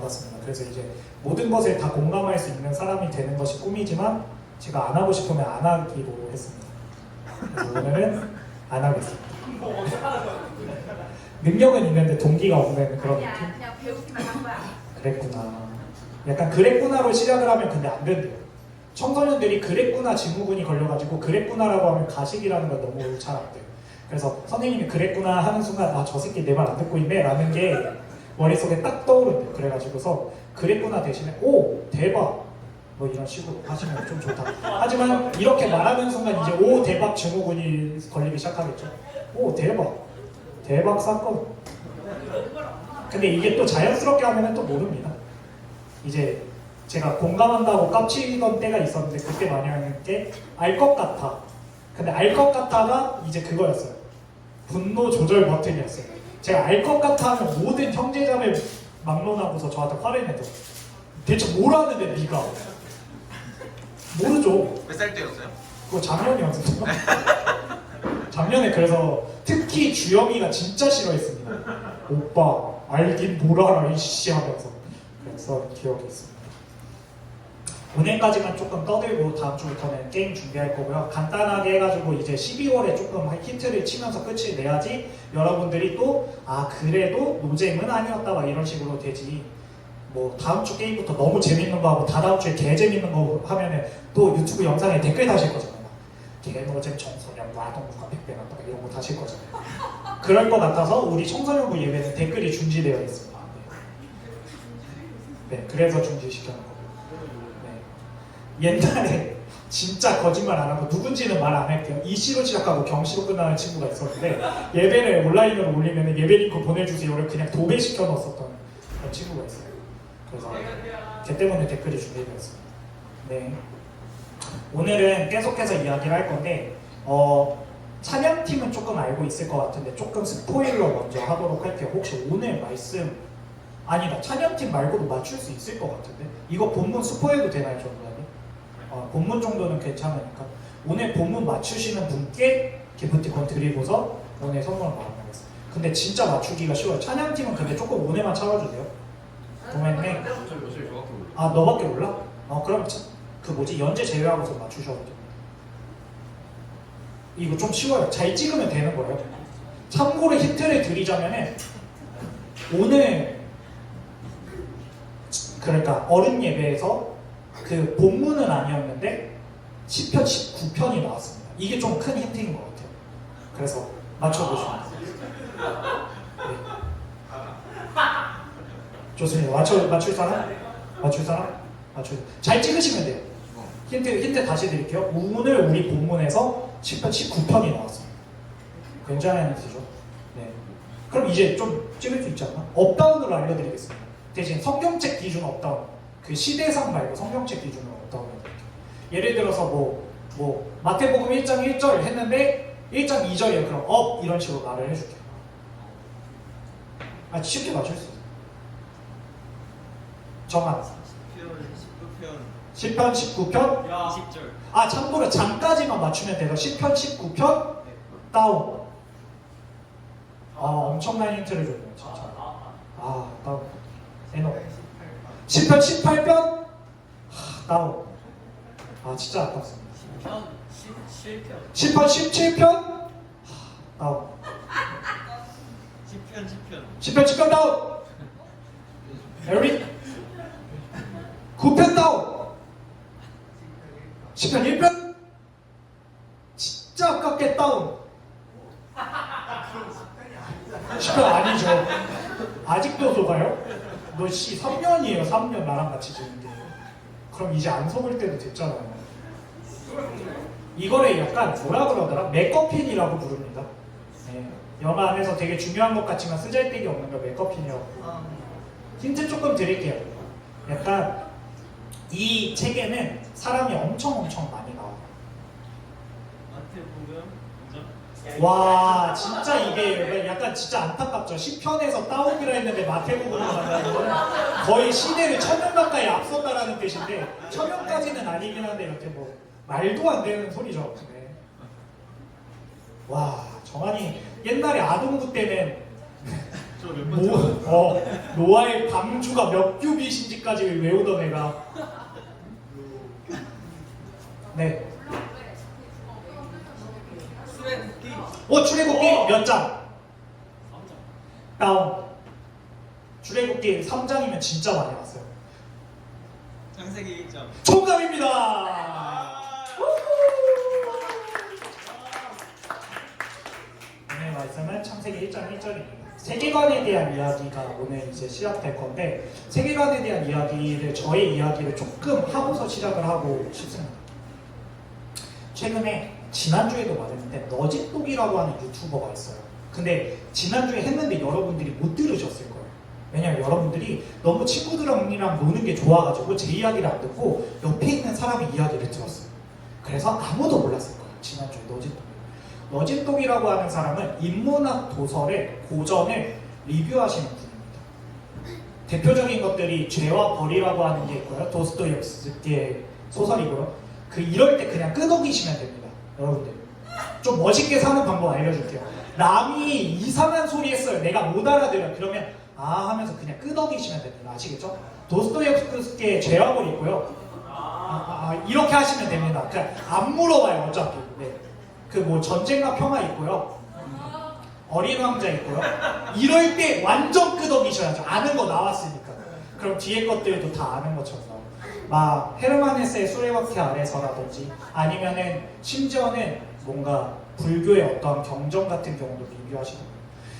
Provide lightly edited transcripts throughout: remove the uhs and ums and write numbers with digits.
받았습니다. 그래서 이제 모든 것을 다 공감할 수 있는 사람이 되는 것이 꿈이지만 제가 안 하고 싶으면 안 하기로 했습니다. 그래서 오늘은 안 하겠습니다. 능력은 있는데 동기가 없는 그런 느낌? 그냥 배우기만 한 거야. 그랬구나. 약간 그랬구나로 시작을 하면 근데 안 된대요. 청소년들이 그랬구나 증후군이 걸려가지고 그랬구나라고 하면 가식이라는 걸 너무 잘 안 돼요. 그래서 선생님이 그랬구나 하는 순간 아 저 새끼 내 말 안 듣고 있네 라는 게 머릿속에 딱 떠오른대요. 그래가지고서 그랬구나 대신에 오 대박 뭐 이런 식으로 하시면 좀 좋다. 하지만 이렇게 말하는 순간 이제 오 대박 증후군이 걸리기 시작하겠죠. 오 대박 사건. 근데 이게 또 자연스럽게 하면은 또 모릅니다. 이제 제가 공감한다고 깝치던 때가 있었는데 그때 많이 하는 게 알 것 같아. 근데 알 것 같아가 이제 그거였어요. 분노 조절 버튼이었어요. 제가 알 것 같아 하면 모든 형제자매 막론하고서 저한테 화를 내죠. 대체 뭘 하는데 네가 모르죠. 몇 살 때였어요? 그거 작년이었어요. 작년에 그래서 특히 주영이가 진짜 싫어했습니다. 오빠 알긴 뭘 알아 이씨 하면서. 그래서 기억이 있습니다. 오늘까지만 조금 떠들고 다음 주부터는 게임 준비할 거고요. 간단하게 해가지고 이제 12월에 조금 힌트를 치면서 끝을 내야지 여러분들이 또 아 그래도 노잼은 아니었다 막 이런 식으로 되지. 뭐 다음 주 게임부터 너무 재밌는 거 하고 다다음 주에 개 재밌는 거 하면은 또 유튜브 영상에 댓글 다실 거잖아요. 개노잼 청소년 와동부가 100배 났다 이런 거 다실 거잖아요. 그럴 것 같아서 우리 청소년부 예배는 댓글이 중지되어 있습니다. 네, 그래서 중지시켜놓은 거고. 네. 옛날에 진짜 거짓말 안 하고 누군지는 말 안 할게요. 이씨로 시작하고 경씨로 끝나는 친구가 있었는데 예배를 온라인으로 올리면 예배 링크 보내주세요를 그냥 도배시켜 넣었었던 그런 친구가 있어요. 그래서 걔 때문에 댓글이 준비되었습니다. 네. 오늘은 계속해서 이야기를 할 건데 찬양팀은 조금 알고 있을 것 같은데 조금 스포일러 먼저 하도록 할게요. 혹시 오늘 말씀 아니다 찬양팀 말고도 맞출 수 있을 것 같은데 이거 본문 스포해도 되나요 전부장님? 본문 정도는 괜찮으니까 오늘 본문 맞추시는 분께 기프티콘 드리고서 오늘 선물을 마감하겠습니다. 근데 진짜 맞추기가 쉬워요. 찬양팀은 근데 조금 오늘만 참아주세요. 도맨네 아 너밖에 몰라? 그럼 그 뭐지 연재 제외하고서 맞추셔도 돼요. 이거 좀 쉬워요. 잘 찍으면 되는 거예요. 참고로 힌트를 드리자면은 오늘 그러니까 어른 예배에서 그 본문은 아니었는데 10편 19편이 나왔습니다. 이게 좀 큰 힌트인 것 같아요. 그래서 맞춰보시면 돼요. 네. 좋습니다. 맞출 사람? 잘 찍으시면 돼요. 힌트 다시 드릴게요. 오늘 우리 본문에서 10편 19편이 나왔어요. 굉장한 힌트죠. 네. 그럼 이제 좀 찍을 수 있지 않나? 업다운으로 알려드리겠습니다. 대신 성경책 기준 업다운. 그 시대상 말고 성경책 기준으로 업다운 해드릴게요. 예를 들어서 뭐 마태복음 1장 1절 했는데 1장 2절이에요. 그럼 업 이런 식으로 말을 해줄게요. 쉽게 맞출 수 있어요. 정한 10편 19편 20절 참고로 장까지만 맞추면 돼서 10편 19편 다운. 엄청난 힌트를 줬네요 진짜. 다운 에노 10편 18편 다운. 진짜 아깝습니다. 10편 17편 다운. 10편 10편 다운. 에릭 9편 다운. 10편 1편 진짜 아깝게 다운. 10편 아니죠. 아직도 속아요? 너 3년이에요. 3년 나랑 같이 지는데. 그럼 이제 안 속을 때도 됐잖아요. 이거를 약간 뭐라 그러더라? 맥커핀이라고 부릅니다. 네. 영화 안에서 되게 중요한 것 같지만 쓰잘데기 없는 거 맥커핀이라고 부릅니다. 힌트 조금 드릴게요. 약간 이 책에는 사람이 엄청 많이 나와요. 와 진짜 이게 약간 진짜 안타깝죠. 10편에서 다운이라 했는데 마태복음으로 만나는 건 거의 시대를 1000년 가까이 앞섰다라는 뜻인데 1000년까지는 아니긴 한데 이렇게 뭐 말도 안 되는 소리죠. 네. 와 정한이 옛날에 아동부 때는 노아의 방주가 몇 큐빗인지까지 외우던 애가. 네. 출애굽기 몇 장? 3장. 다운. 출애굽기 3장이면 진짜 많이 왔어요. 창세기 1장. 정답입니다. 오늘 말씀은 창세기 1장 1절입니다. 세계관에 대한 이야기가 오늘 이제 시작될 건데, 세계관에 대한 이야기를, 저의 이야기를 조금 하고서 시작을 하고 싶습니다. 최근에 지난주에도 말했는데 너짓독이라고 하는 유튜버가 있어요. 근데 지난주에 했는데 여러분들이 못 들으셨을 거예요. 왜냐면 여러분들이 너무 친구들이랑 노는 게 좋아가지고 제 이야기를 안 듣고 옆에 있는 사람의 이야기를 들었어요. 그래서 아무도 몰랐을 거예요. 지난주에 너짓독. 너짓독이라고 하는 사람은 인문학 도서를 고전을 리뷰하시는 분입니다. 대표적인 것들이 죄와 벌이라고 하는 게 있고요. 도스토옙스키의 소설이고요. 이럴 때 그냥 끄덕이시면 됩니다. 여러분들 좀 멋있게 사는 방법 알려줄게요. 남이 이상한 소리 했어요. 내가 못 알아들어요. 그러면 아 하면서 그냥 끄덕이시면 됩니다. 아시겠죠? 도스토옙스키의 죄와 벌이 있고요. 이렇게 하시면 됩니다. 그냥 안 물어봐요. 어차피. 네. 뭐 전쟁과 평화 있고요. 어린 왕자 있고요. 이럴 때 완전 끄덕이셔야죠. 아는 거 나왔으니까. 그럼 뒤에 것들도 다 아는 것처럼 나와요. 막 헤르만 헤세의 수레바퀴 아래서라든지 아니면은 심지어는 뭔가 불교의 어떤 경전 같은 경우도 리뷰하시는 거예요.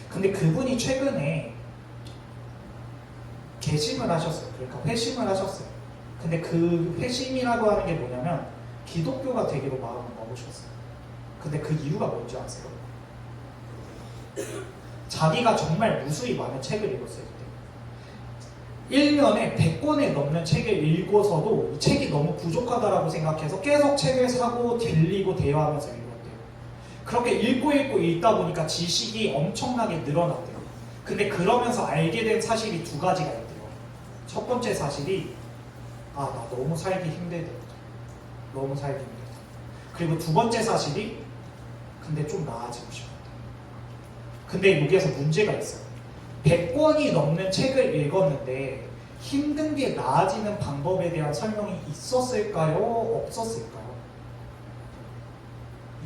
근데 그분이 최근에 개심을 하셨어요. 그러니까 회심을 하셨어요. 근데 그 회심이라고 하는 게 뭐냐면 기독교가 되기로 마음을 먹으셨어요. 근데 그 이유가 뭔지 아세요? 자기가 정말 무수히 많은 책을 읽었어요. 그때 1년에 100권에 넘는 책을 읽어서도 이 책이 너무 부족하다라고 생각해서 계속 책을 사고 빌리고 대여하면서 읽었대요. 그렇게 읽고 읽다 보니까 지식이 엄청나게 늘어났대요. 근데 그러면서 알게 된 사실이 두 가지가 있대요. 첫 번째 사실이 나 너무 살기 힘들다. 너무 살기 힘들다. 그리고 두 번째 사실이 근데 좀 나아지고 싶었다. 근데 여기에서 문제가 있어요. 100권이 넘는 책을 읽었는데 힘든 게 나아지는 방법에 대한 설명이 있었을까요? 없었을까요?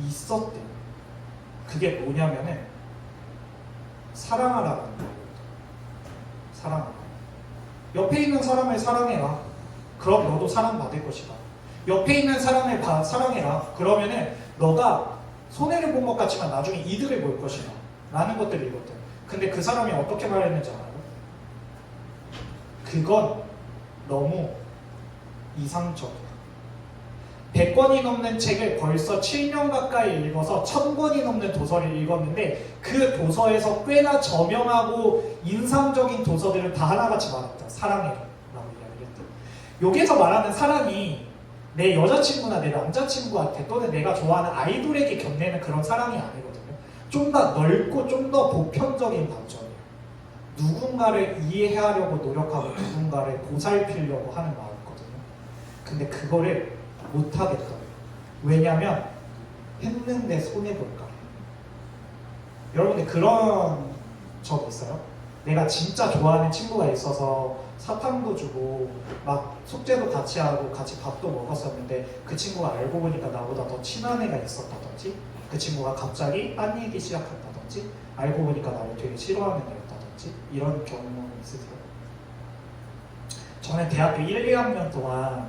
있었대요. 그게 뭐냐면은 사랑하라는 거예요. 사랑하라. 옆에 있는 사람을 사랑해라. 그럼 너도 사랑받을 것이다. 옆에 있는 사람을 사랑해라. 그러면은 너가 손해를 본 것 같지만 나중에 이득을 볼 것이다. 라는 것들을 읽었대요. 근데 그 사람이 어떻게 말했는지 알아요? 그건 너무 이상적이다. 100권이 넘는 책을 벌써 7년 가까이 읽어서 1000권이 넘는 도서를 읽었는데 그 도서에서 꽤나 저명하고 인상적인 도서들을 다 하나같이 말했다. 사랑해라 라고 이야기를 했대요. 여기서 말하는 사랑이 내 여자친구나 내 남자친구한테 또는 내가 좋아하는 아이돌에게 견내는 그런 사랑이 아니거든요. 좀 더 넓고 좀 더 보편적인 관점이에요. 누군가를 이해하려고 노력하고 누군가를 보살피려고 하는 마음이거든요. 근데 그거를 못하겠더래요. 왜냐면 했는데 손해볼까. 여러분들 그런 적 있어요? 내가 진짜 좋아하는 친구가 있어서 사탕도 주고 막 숙제도 같이 하고 같이 밥도 먹었었는데 그 친구가 알고 보니까 나보다 더 친한 애가 있었다든지 그 친구가 갑자기 딴 얘기 시작한다든지 알고 보니까 나를 되게 싫어하는 애였다든지 이런 경험은 있으세요? 저는 대학교 1, 2학년 동안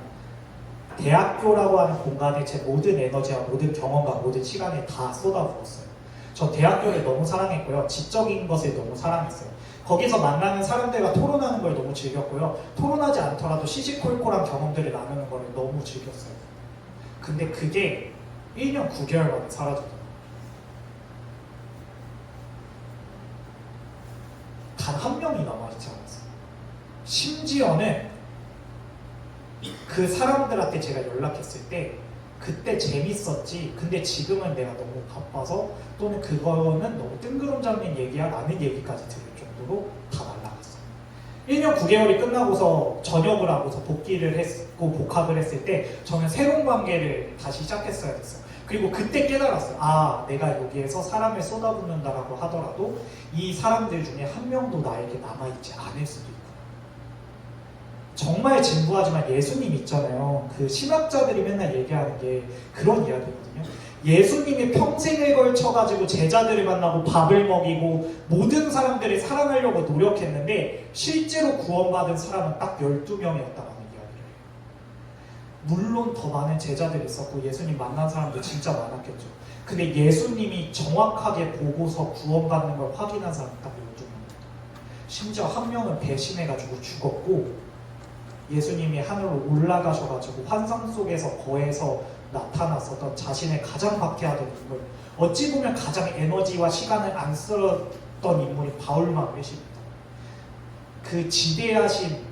대학교라고 하는 공간에 제 모든 에너지와 모든 경험과 모든 시간을 다 쏟아부었어요. 저 대학교를 너무 사랑했고요. 지적인 것을 너무 사랑했어요. 거기서 만나는 사람들과 토론하는 걸 너무 즐겼고요. 토론하지 않더라도 시시콜콜한 경험들을 나누는 걸 너무 즐겼어요. 근데 그게 1년 9개월 만에 사라졌어요. 단 한 명이 남아있지 않았어요. 심지어는 그 사람들한테 제가 연락했을 때 그때 재밌었지 근데 지금은 내가 너무 바빠서 또는 그거는 너무 뜬구름 잡는 얘기야 라는 얘기까지 들을 정도로 다 날라갔어요. 1년 9개월이 끝나고서 전역을 하고서 복귀를 했고 복학을 했을 때 저는 새로운 관계를 다시 시작했어야 됐어요. 그리고 그때 깨달았어요. 아, 내가 여기에서 사람을 쏟아붓는다라고 하더라도 이 사람들 중에 한 명도 나에게 남아있지 않을 수도 있구나. 정말 진부하지만 예수님 있잖아요. 그 신학자들이 맨날 얘기하는 게 그런 이야기거든요. 예수님이 평생을 걸쳐가지고 제자들을 만나고 밥을 먹이고 모든 사람들을 사랑하려고 노력했는데 실제로 구원받은 사람은 딱 12명이었다라는 이야기를 해요. 물론 더 많은 제자들이 있었고 예수님 만난 사람도 진짜 많았겠죠. 근데 예수님이 정확하게 보고서 구원받는 걸 확인한 사람은 딱 12명이었다. 심지어 한 명은 배신해가지고 죽었고 예수님이 하늘로 올라가셔가지고 환상 속에서 거에서 나타났었던 자신의 가장 박해하던 인물, 어찌 보면 가장 에너지와 시간을 안 쓸었던 인물이 바울만 계십니다. 그 지대하신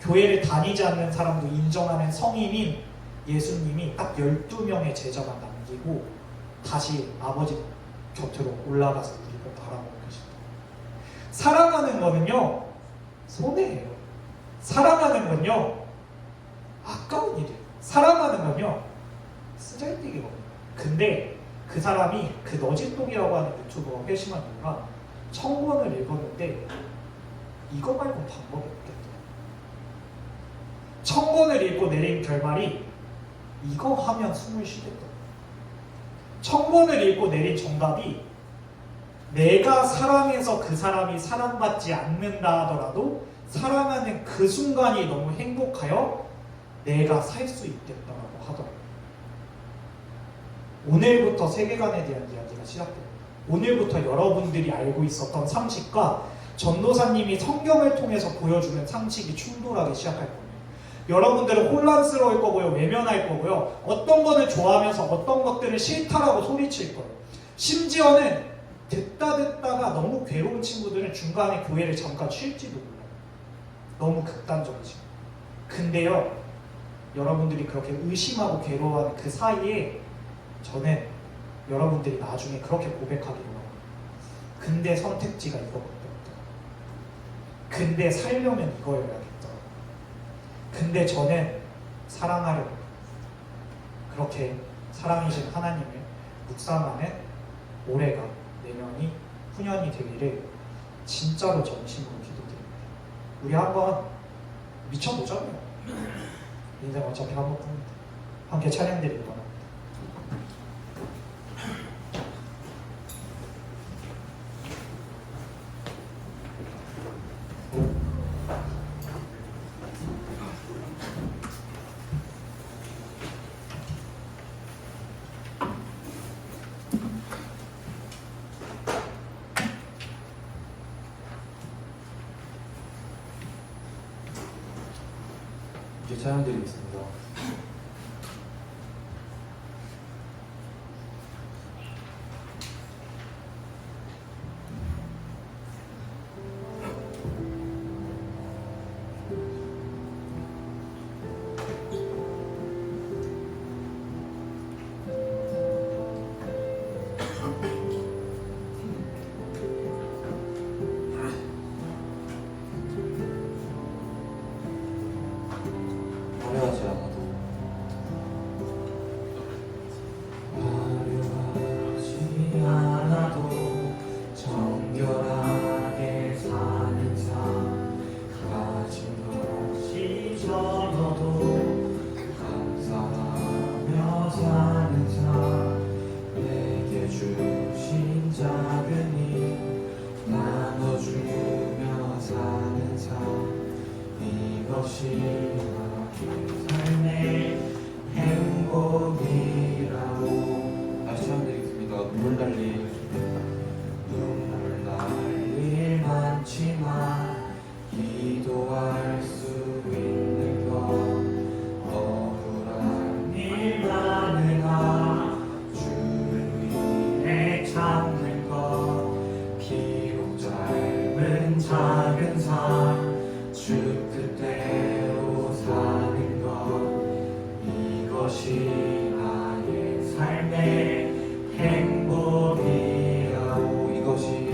교회를 다니지 않는 사람도 인정하는 성인인 예수님이 딱 12명의 제자만 남기고 다시 아버지 곁으로 올라가서 우리를 바라보고 계십니다. 사랑하는 거는요, 손해예요. 사랑하는 건요, 아까운 일이에요. 사랑하는 건요, 쓰잘데기거든요. 근데 그 사람이 그 너짓독이라고 하는 유튜버가 회심한 이유가 1000권을 읽었는데 이거 말고 방법이 없겠다. 1000권을 읽고 내린 결말이 이거 하면 숨을 쉬겠다. 1000권을 읽고 내린 정답이 내가 사랑해서 그 사람이 사랑받지 않는다 하더라도 사랑하는 그 순간이 너무 행복하여 내가 살 수 있겠다라고 하더라고요. 오늘부터 세계관에 대한 이야기가 시작됩니다. 오늘부터 여러분들이 알고 있었던 상식과 전도사님이 성경을 통해서 보여주는 상식이 충돌하기 시작할 겁니다. 여러분들은 혼란스러울 거고요, 외면할 거고요, 어떤 거는 좋아하면서 어떤 것들은 싫다라고 소리칠 거예요. 심지어는 듣다가 너무 괴로운 친구들은 중간에 교회를 잠깐 쉴지도 몰라요. 너무 극단적이지. 근데요, 여러분들이 그렇게 의심하고 괴로워하는 그 사이에 저는 여러분들이 나중에 그렇게 고백하기로 합니다. 근데 선택지가 이거밖에 없다. 근데 살려면 이거여야겠다. 근데 저는 사랑하려고 그렇게 사랑이신 하나님을 묵상하는 올해가 내년이 후년이 되기를 진짜로 전심으로 기도드립니다. 우리 한번 미쳐보자고요. 인생 어차피 한 번뿐입니다. 함께 찬양드리기 바랍니다. 이제 찬양드리겠습니다. 화려하지 않아도 화려하지 않아도 정결하게 사는 삶 가진 것이 적어도 감사하며 사는 삶 내게 주신 작은 힘 나눠주며 사는 삶 이것이 삶의 행복이라고 다시 찬양드리겠습니다. 눈물 날일 많지만 기도할 수 있는 것 억울한 일 많으나 주를 위해 참는 것 비록 짧은 작은 삶 주 뜻대로 사는 것 이것이 나의 삶의 행복이라고 이것이 행복이라고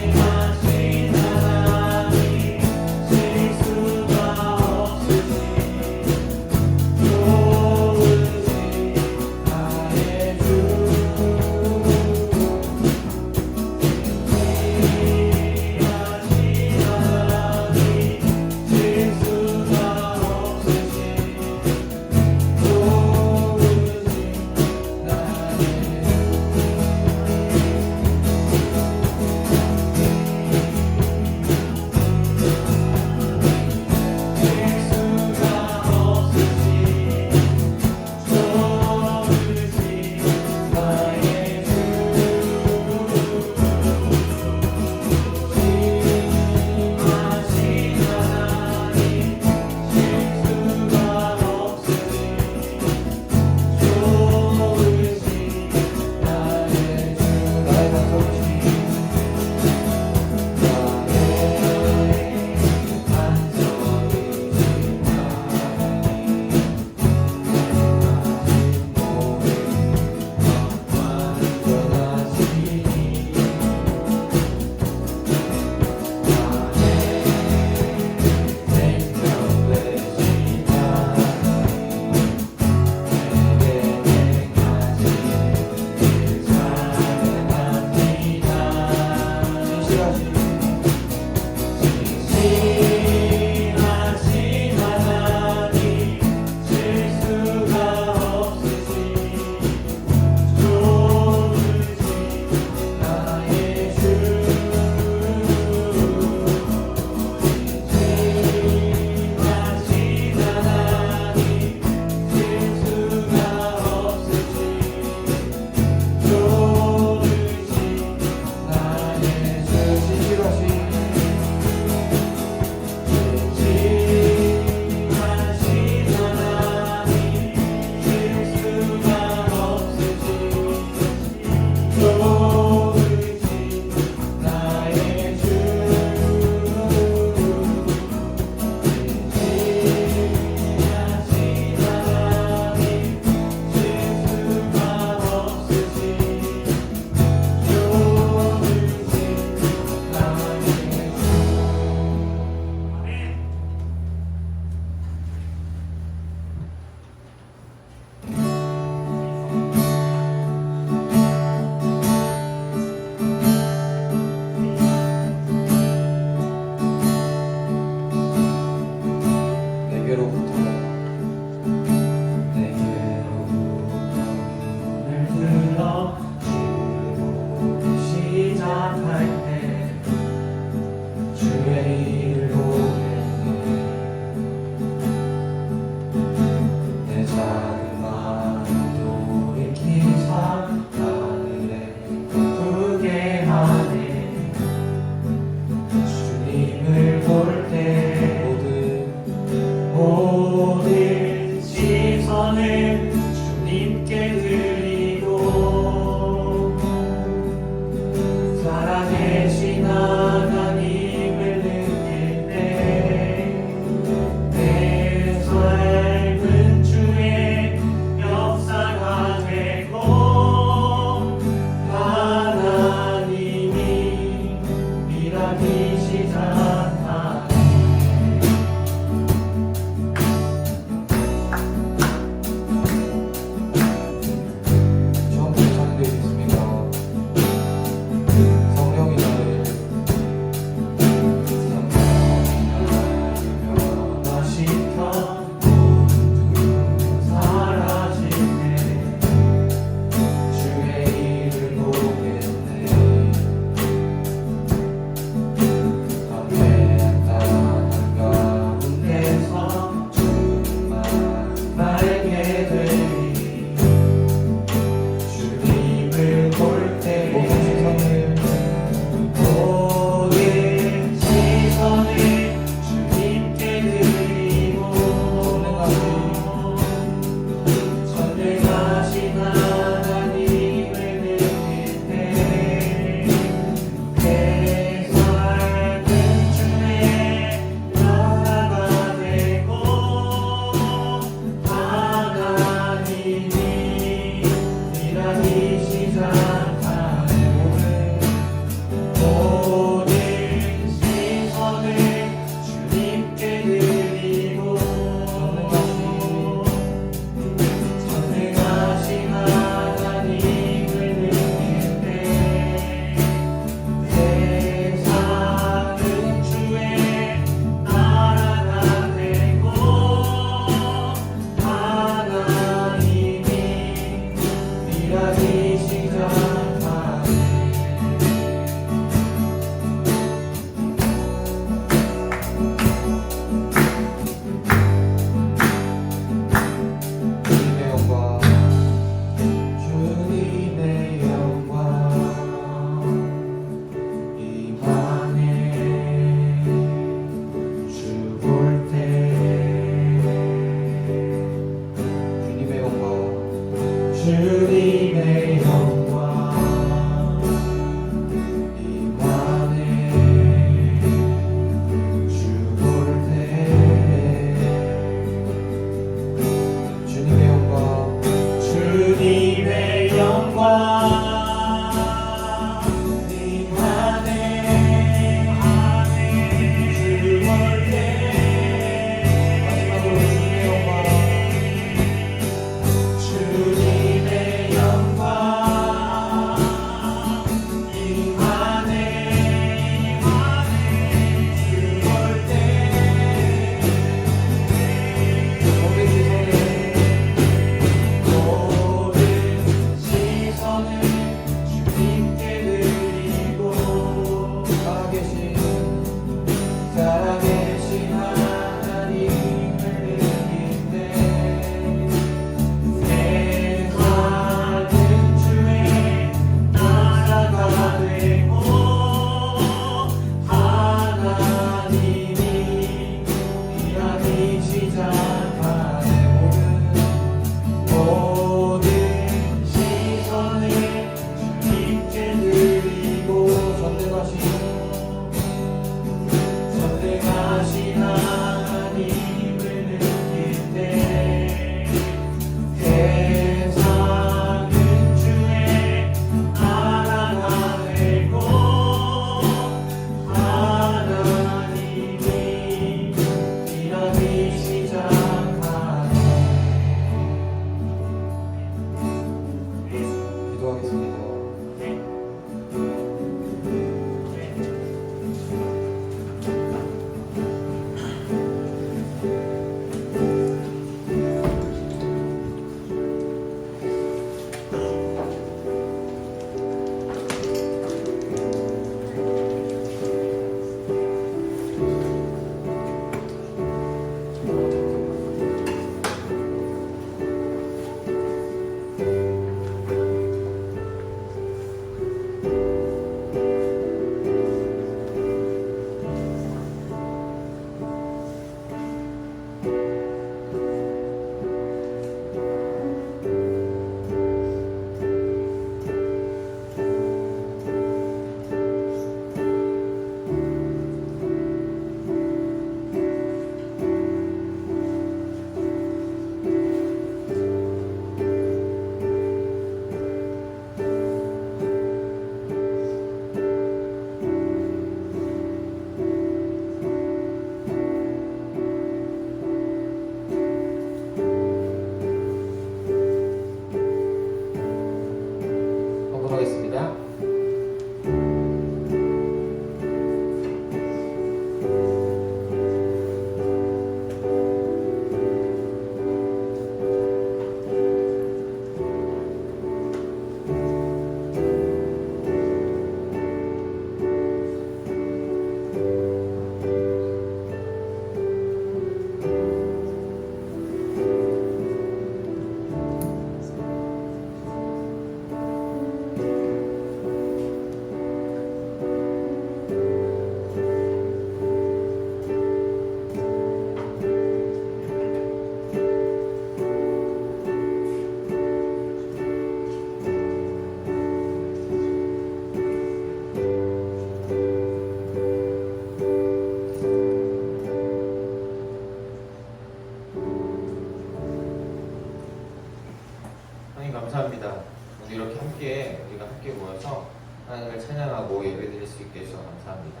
통해서 하나님을 찬양하고 예배드릴 수 있게 해주셔서 감사합니다.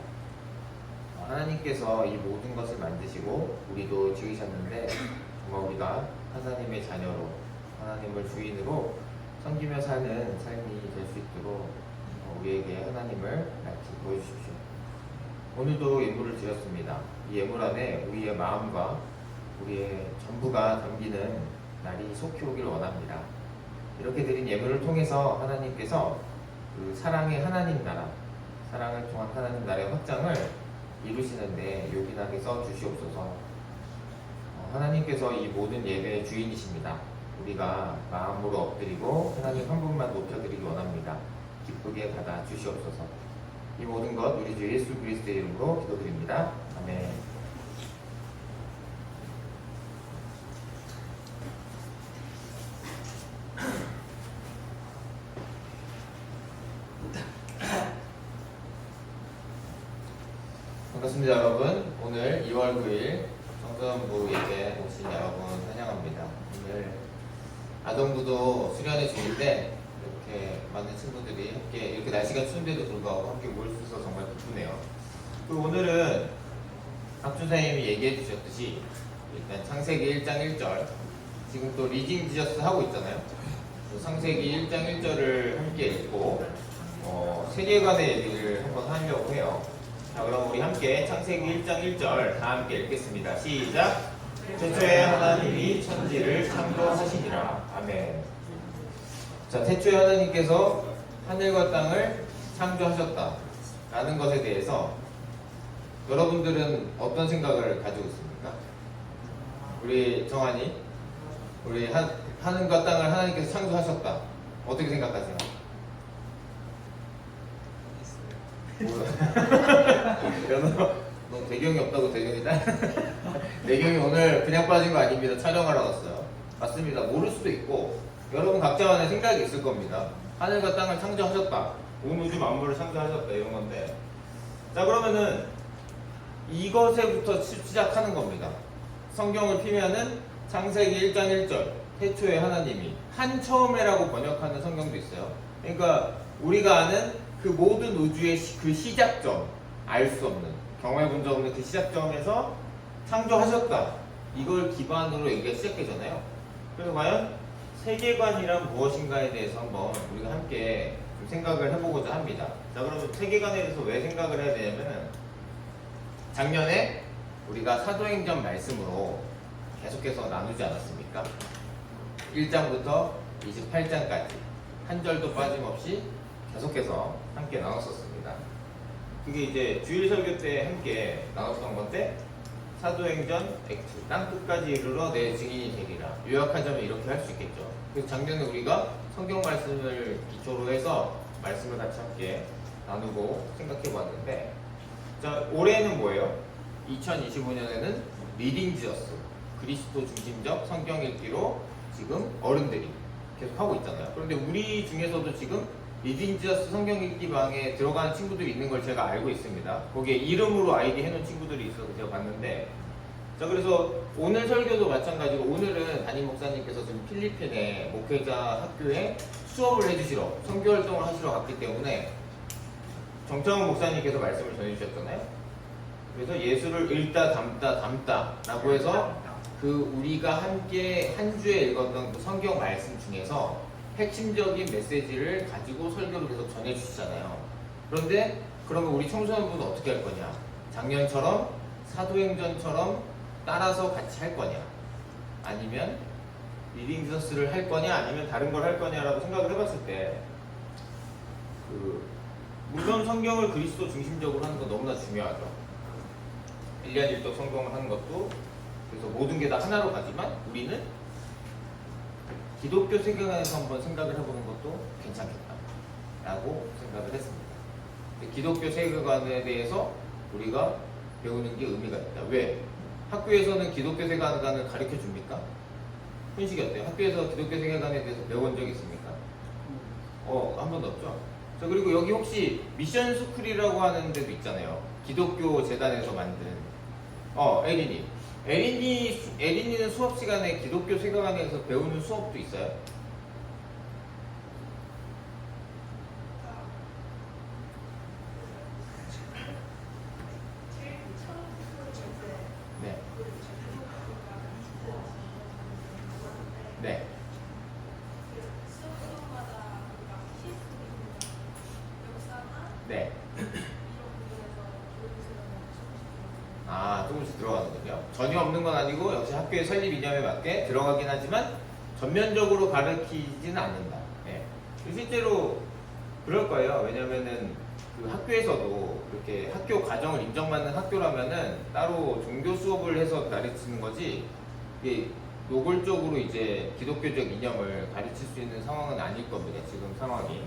하나님께서 이 모든 것을 만드시고 우리도 지으셨는데 정말 우리가 하나님의 자녀로 하나님을 주인으로 섬기며 사는 삶이 될 수 있도록 우리에게 하나님을 밝히 보여주십시오. 오늘도 예물을 드렸습니다. 이 예물 안에 우리의 마음과 우리의 전부가 담기는 날이 속히 오길 원합니다. 이렇게 드린 예물을 통해서 하나님께서 그 사랑의 하나님 나라, 사랑을 통한 하나님 나라의 확장을 이루시는데 요긴하게 써 주시옵소서. 하나님께서 이 모든 예배의 주인이십니다. 우리가 마음으로 엎드리고 하나님 한 분만 높여드리기 원합니다. 기쁘게 받아 주시옵소서. 이 모든 것 우리 주 예수 그리스도의 이름으로 기도드립니다. 아멘. 반갑습니다, 여러분. 오늘 2월 9일 성전부 예배 오신 여러분 환영합니다. 오늘 아동부도 수련회 중인데 이렇게 많은 친구들이 함께, 이렇게 날씨가 추운데도 불구하고 함께 모일 수 있어서 정말 기쁘네요. 그리고 오늘은 박준 선생님이 얘기해 주셨듯이 일단 창세기 1장 1절, 지금 또 리딩 지저스 하고 있잖아요. 창세기 1장 1절을 함께 읽고 세계관의 얘기를 한번 하려고 해요. 자, 그럼 우리 함께 창세기 1장 1절 다 함께 읽겠습니다. 시작! 태초에 하나님이 천지를 창조하시니라. 아멘. 자, 태초에 하나님께서 하늘과 땅을 창조하셨다 라는 것에 대해서 여러분들은 어떤 생각을 가지고 있습니까? 우리 정한이, 우리 하늘과 땅을 하나님께서 창조하셨다, 어떻게 생각하세요? 너 배경이 없다고 대경이다? 배경이 오늘 그냥 빠진 거 아닙니다. 촬영하러 갔어요. 맞습니다. 모를 수도 있고 여러분 각자만의 생각이 있을 겁니다. 하늘과 땅을 창조하셨다, 온 우주 만물을 창조하셨다, 이런 건데, 자, 그러면은 이것에부터 시작하는 겁니다. 성경을 피면은 창세기 1장 1절 태초에 하나님이, 한 처음에라고 번역하는 성경도 있어요. 그러니까 우리가 아는 그 모든 우주의 그 시작점, 알 수 없는, 경험해 본 적 없는 그 시작점에서 창조하셨다, 이걸 기반으로 얘기가 시작되잖아요. 그래서 과연 세계관이란 무엇인가에 대해서 한번 우리가 함께 좀 생각을 해보고자 합니다. 자, 그러면 세계관에 대해서 왜 생각을 해야 되냐면은, 작년에 우리가 사도행전 말씀으로 계속해서 나누지 않았습니까? 1장부터 28장까지 한 절도 빠짐없이 계속해서 함께 나눴었습니다. 그게 이제 주일 설교 때 함께 나눴던 건데, 사도행전 액트, 땅 끝까지 이르러 내 증인이 되리라. 요약하자면 이렇게 할 수 있겠죠. 그래서 작년에 우리가 성경 말씀을 기초로 해서 말씀을 같이 함께 나누고 생각해 봤는데, 자, 올해는 뭐예요? 2025년에는 리딩 지저스, 그리스도 중심적 성경 읽기로 지금 어른들이 계속 하고 있잖아요. 그런데 우리 중에서도 지금 리딩 지저스 성경 읽기 방에 들어가는 친구들이 있는 걸 제가 알고 있습니다. 거기에 이름으로 아이디 해놓은 친구들이 있어서 제가 봤는데, 자, 그래서 오늘 설교도 마찬가지로 오늘은 담임 목사님께서 지금 필리핀의 목회자 학교에 수업을 해주시러, 선교 활동을 하시러 갔기 때문에 정창훈 목사님께서 말씀을 전해주셨잖아요. 그래서 예수를 읽다 담다 라고 해서 그 우리가 함께 한 주에 읽었던 그 성경 말씀 중에서 핵심적인 메시지를 가지고 설교를 계속 전해주시잖아요. 그런데 그러면 우리 청소년부는 어떻게 할 거냐? 작년처럼 사도행전처럼 따라서 같이 할 거냐? 아니면 리딩 지저스를 할 거냐? 아니면 다른 걸 할 거냐라고 생각을 해봤을 때, 물론 성경을 그리스도 중심적으로 하는 건 너무나 중요하죠. 1년 1독 성경을 하는 것도, 그래서 모든 게 다 하나로 가지만 우리는 기독교 세계관에서 한번 생각을 해보는 것도 괜찮겠다라고 생각을 했습니다. 기독교 세계관에 대해서 우리가 배우는 게 의미가 있다. 왜? 학교에서는 기독교 세계관을 가르쳐 줍니까? 훈식이 어때요? 학교에서 기독교 세계관에 대해서 배운 적 있습니까? 한 번도 없죠. 자, 그리고 여기 혹시 미션 스쿨이라고 하는 데도 있잖아요. 기독교 재단에서 만든 에린이는 수업 시간에 기독교 세계관에서 배우는 수업도 있어요? 네. 조금씩 들어가는군요. 전혀 없는 건 아니고 역시 학교의 설립 이념에 맞게 들어가긴 하지만 전면적으로 가르치지는 않는다. 예. 실제로 그럴 거예요. 왜냐면은 그 학교에서도 이렇게 학교 과정을 인정받는 학교라면은 따로 종교 수업을 해서 가르치는 거지 이게 노골적으로 이제 기독교적 이념을 가르칠 수 있는 상황은 아닐 겁니다. 지금 상황이.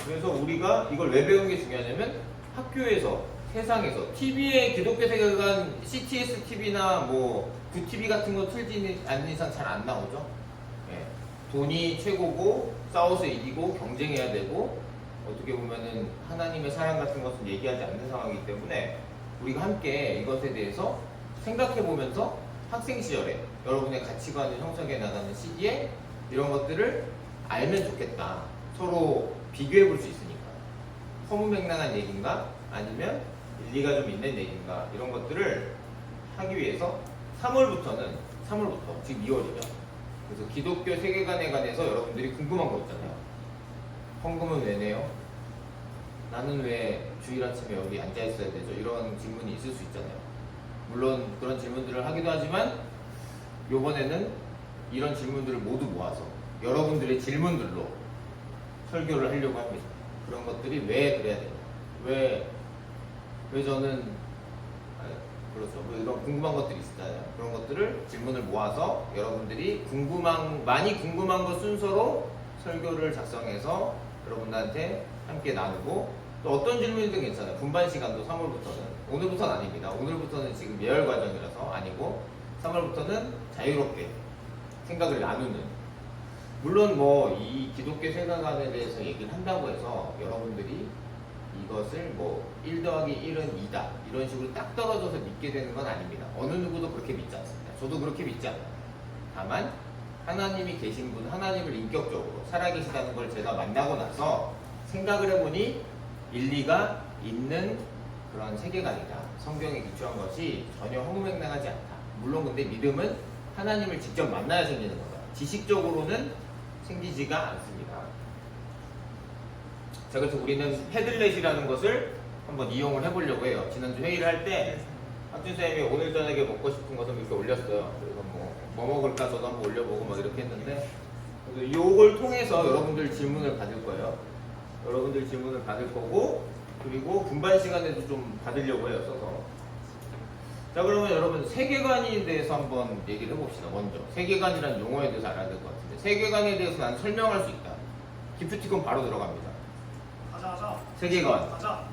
그래서 우리가 이걸 왜 배우는 게 중요하냐면 학교에서 세상에서 TV에 기독교 세계관 CTS TV나 뭐 구TV 같은 거 틀지 않는 이상 잘 안 나오죠. 예. 돈이 최고고 싸워서 이기고 경쟁해야 되고 어떻게 보면은 하나님의 사랑 같은 것은 얘기하지 않는 상황이기 때문에 우리가 함께 이것에 대해서 생각해 보면서 학생 시절에 여러분의 가치관을 형성해 나가는 시기에 이런 것들을 알면 좋겠다. 서로 비교해 볼 수 있으니까. 허무맹랑한 얘기인가? 아니면 일리가 좀 있는 얘기인가? 이런 것들을 하기 위해서 3월부터 지금 2월이죠. 그래서 기독교 세계관에 관해서 여러분들이 궁금한 거 있잖아요. 헌금은 왜 내요? 나는 왜 주일 아침에 여기 앉아 있어야 되죠? 이런 질문이 있을 수 있잖아요. 물론 그런 질문들을 하기도 하지만 이번에는 이런 질문들을 모두 모아서 여러분들의 질문들로 설교를 하려고 합니다. 그런 것들이 왜 그래야 되냐? 왜 저는 그렇죠. 뭐 이런 궁금한 것들이 있잖아요. 그런 것들을 질문을 모아서 여러분들이 많이 궁금한 것 순서로 설교를 작성해서 여러분들한테 함께 나누고 또 어떤 질문이든 괜찮아요. 분반 시간도 3월부터는 오늘부터는 아닙니다. 오늘부터는 지금 예열 과정이라서 아니고 3월부터는 자유롭게 생각을 나누는 물론 뭐 이 기독교 세계관에 대해서 얘기를 한다고 해서 여러분들이 이것을 뭐 1 더하기 1은 2다 이런 식으로 딱 떨어져서 믿게 되는 건 아닙니다. 어느 누구도 그렇게 믿지 않습니다. 저도 그렇게 믿지 않아요. 다만 하나님이 계신 분, 하나님을 인격적으로 살아계시다는 걸 제가 만나고 나서 생각을 해보니 일리가 있는 그런 세계관이다. 성경에 기초한 것이 전혀 허무맹랑하지 않다. 물론 근데 믿음은 하나님을 직접 만나야 생기는 거다. 지식적으로는 생기지가 않습니다. 자, 그래서 우리는 패들렛이라는 것을 한번 이용을 해보려고 해요. 지난주 회의를 할 때 학준 선생님이 오늘 저녁에 먹고 싶은 것을 이렇게 올렸어요. 그래서 뭐 먹을까 저도 한번 올려보고 막 이렇게 했는데 이걸 통해서 여러분들 질문을 받을 거예요. 여러분들 질문을 받을 거고 그리고 분반 시간에도 좀 받으려고 해요. 써서. 자, 그러면 여러분 세계관에 대해서 한번 얘기를 해봅시다. 먼저 세계관이라는 용어에 대해서 알아야 될 것 같은데 세계관에 대해서 난 설명할 수 있다. 기프티콘 바로 들어갑니다. 가자. 세계관. 가자.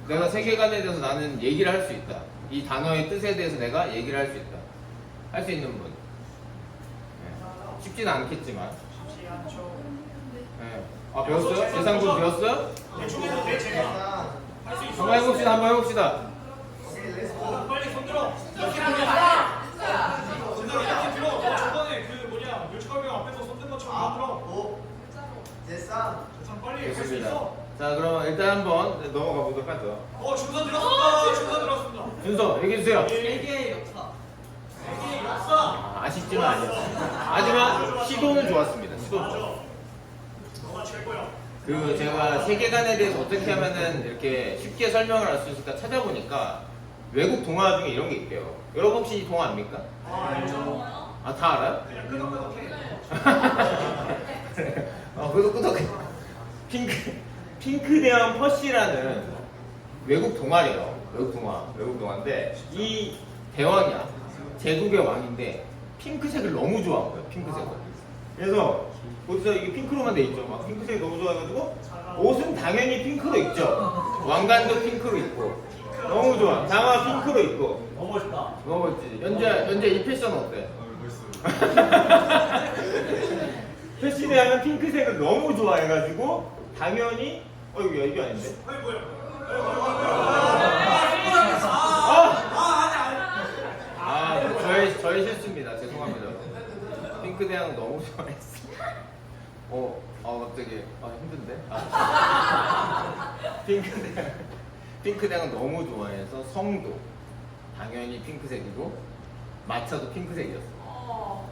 내가 세계관에 대해서 나는 얘기를 할 수 있다. 이 단어의 뜻에 대해서 내가 얘기를 할 수 있다. 할 수 있는 분. 네. 쉽지는 않겠지만. 쉽지 않죠. 네. 아, 배웠어요? 재상군 배웠어요? 대충 해도 돼, 제가. 할수 있어. 한번 해봅시다. 한번 해봅시다. 빨리 손 들어. 손 들어, 이렇게 들어. 너 저번에 그 뭐냐, 뮤지컬 앞에서 손 든 것처럼 손 들어. 됐어. 참 빨리 할 수 좋습니다. 있어. 자, 그럼 일단 한번 넘어가 보도록 하죠. 준서 들었습니다. 준서 들었습니다. 준서, 얘기해주세요. 세계의 역사. 세계의 역사. 아쉽지만 아니었어요. 하지만 시도는 좋았습니다. 시도는 좋았어요. 너가 최고야. 그 제가 세계관에 대해서 어떻게 하면은 이렇게 쉽게 설명을 할 수 있을까 찾아보니까 외국 동화 중에 이런 게 있대요. 여러분 혹시 이 동화 압니까? 알죠. 아, 다 알아요? 그냥 끄덕끄덕해. 끄덕끄덕해. 핑크 대왕 퍼시라는 외국 동화래요. 외국 동화인데 이 대왕이야. 제국의 왕인데 핑크색을 너무 좋아한 거예요. 핑크색을. 그래서 거기서 이게 핑크로만 돼 있죠. 막 핑크색이 너무 좋아해가지고 옷은 당연히 핑크로 입죠. 왕관도 핑크로 입고 너무 좋아. 장화 핑크로 입고 너무 멋있다. 너무 멋지지. 연재 이 패션 어때? 패션에 하면 핑크색을 너무 좋아해가지고 당연히 이게 아닌데? 아니 뭐야? 저의 실수입니다. 죄송합니다. 핑크 대왕 너무 좋아했어. 갑자기 힘든데? 핑크 대왕 너무 좋아해서 성도 당연히 핑크색이고 마차도 핑크색이었어.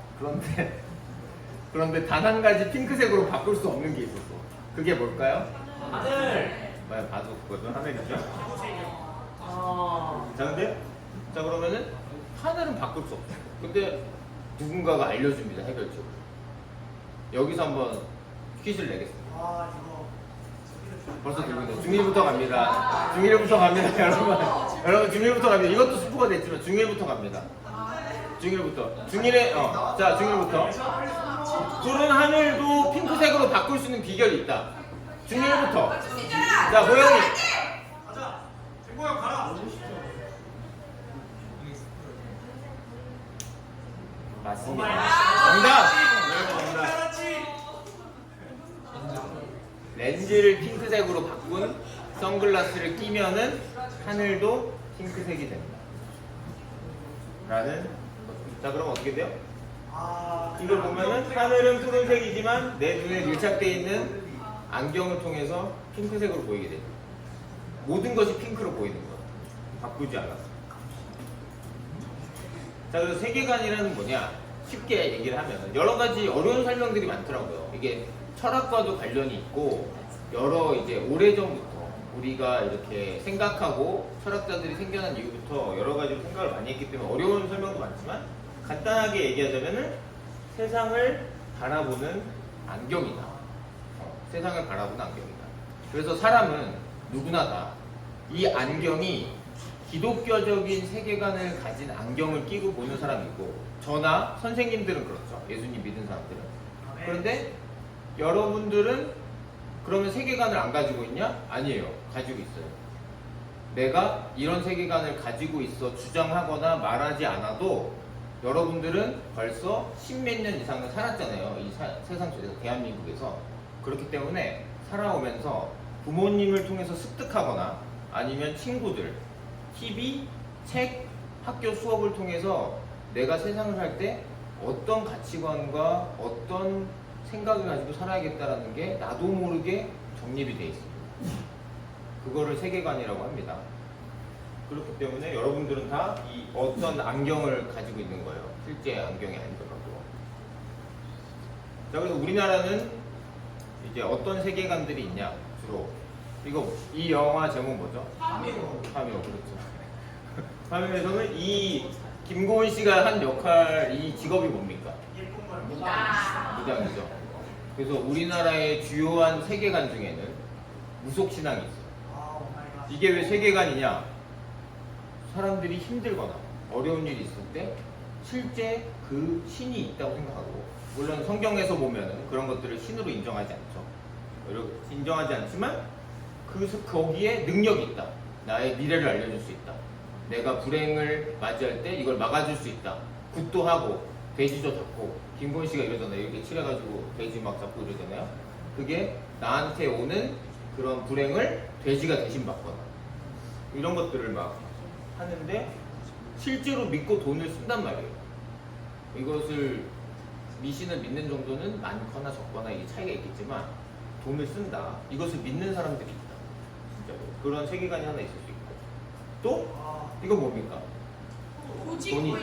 그런데 단 한 가지 핑크색으로 바꿀 수 없는 게 있었어. 그게 뭘까요? 하늘. 네, 봐도 그거죠. 하늘이죠. 자, 근데 자 그러면은 하늘은 바꿀 수 없죠. 근데 누군가가 알려줍니다. 해결책을. 여기서 한번 퀴즈를 내겠습니다. 아 이거 벌써 들고 있네요. 중1부터 갑니다. 중1부터 갑니다, 여러분. 여러분 중1부터 갑니다. 이것도 스포가 됐지만 중1부터 갑니다. 중1부터. 중1에 자 중1부터. 푸른 하늘도 핑크색으로 바꿀 수 있는 비결이 있다. 중1부터. 자 고영이. 가자. 쟁보야 가라. 맞습니다. 정답. 정답. 렌즈를 핑크색으로 바꾼 선글라스를 끼면은 하늘도 핑크색이 됩니다. 라는 자 그럼 어떻게 돼요? 이걸 보면은 하늘은 푸른색이지만 내 눈에 밀착되어 있는 안경을 통해서 핑크색으로 보이게 됩니다. 모든 것이 핑크로 보이는 거예요. 바꾸지 않았어. 자 그래서 세계관이라는 뭐냐? 쉽게 얘기를 하면 여러 가지 어려운 설명들이 많더라고요. 이게 철학과도 관련이 있고 여러 이제 오래전부터 우리가 이렇게 생각하고 철학자들이 생겨난 이후부터 여러 가지 생각을 많이 했기 때문에 어려운 설명도 많지만 간단하게 얘기하자면은 세상을 바라보는 안경이다. 세상을 바라보는 안경이다. 그래서 사람은 누구나 다 이 안경이 기독교적인 세계관을 가진 안경을 끼고 보는 사람이 있고 저나 선생님들은 그렇죠. 예수님 믿는 사람들은. 그런데 여러분들은 그러면 세계관을 안 가지고 있냐? 아니에요. 가지고 있어요. 내가 이런 세계관을 가지고 있어 주장하거나 말하지 않아도 여러분들은 벌써 십몇 년 이상을 살았잖아요. 이 세상 속에서 대한민국에서. 그렇기 때문에 살아오면서 부모님을 통해서 습득하거나 아니면 친구들, TV, 책, 학교 수업을 통해서 내가 세상을 살 때 어떤 가치관과 어떤 생각을 가지고 살아야겠다라는 게 나도 모르게 정립이 돼 있습니다. 그거를 세계관이라고 합니다. 그렇기 때문에 여러분들은 다 이 어떤 안경을 가지고 있는 거예요. 실제 안경이 아니더라도. 자, 그래서 우리나라는 이제 어떤 세계관들이 있냐, 주로. 이 영화 제목 뭐죠? 파묘. 파묘, 그렇죠. 파묘에서는 이 김고은 씨가 한 역할, 이 직업이 뭡니까? 무당이죠. 그래서 우리나라의 주요한 세계관 중에는 무속신앙이 있어요. 이게 왜 세계관이냐? 사람들이 힘들거나 어려운 일이 있을 때 실제 그 신이 있다고 생각하고, 물론 성경에서 보면 그런 것들을 신으로 인정하지 않죠. 인정하지 않지만 거기에 능력이 있다. 나의 미래를 알려줄 수 있다. 내가 불행을 맞이할 때 이걸 막아줄 수 있다. 굿도 하고 돼지도 잡고, 김고은 씨가 이러잖아요. 이렇게 칠해가지고 돼지 막 잡고 이러잖아요. 그게 나한테 오는 그런 불행을 돼지가 대신 받거나 이런 것들을 막 하는데 실제로 믿고 돈을 쓴단 말이에요. 이것을 미신을 믿는 정도는 많거나 적거나 이게 차이가 있겠지만 돈을 쓴다. 이것을 믿는 사람들이 있다. 진짜로. 그런 세계관이 하나 있을 수 있고. 또 이거 뭡니까? 돈이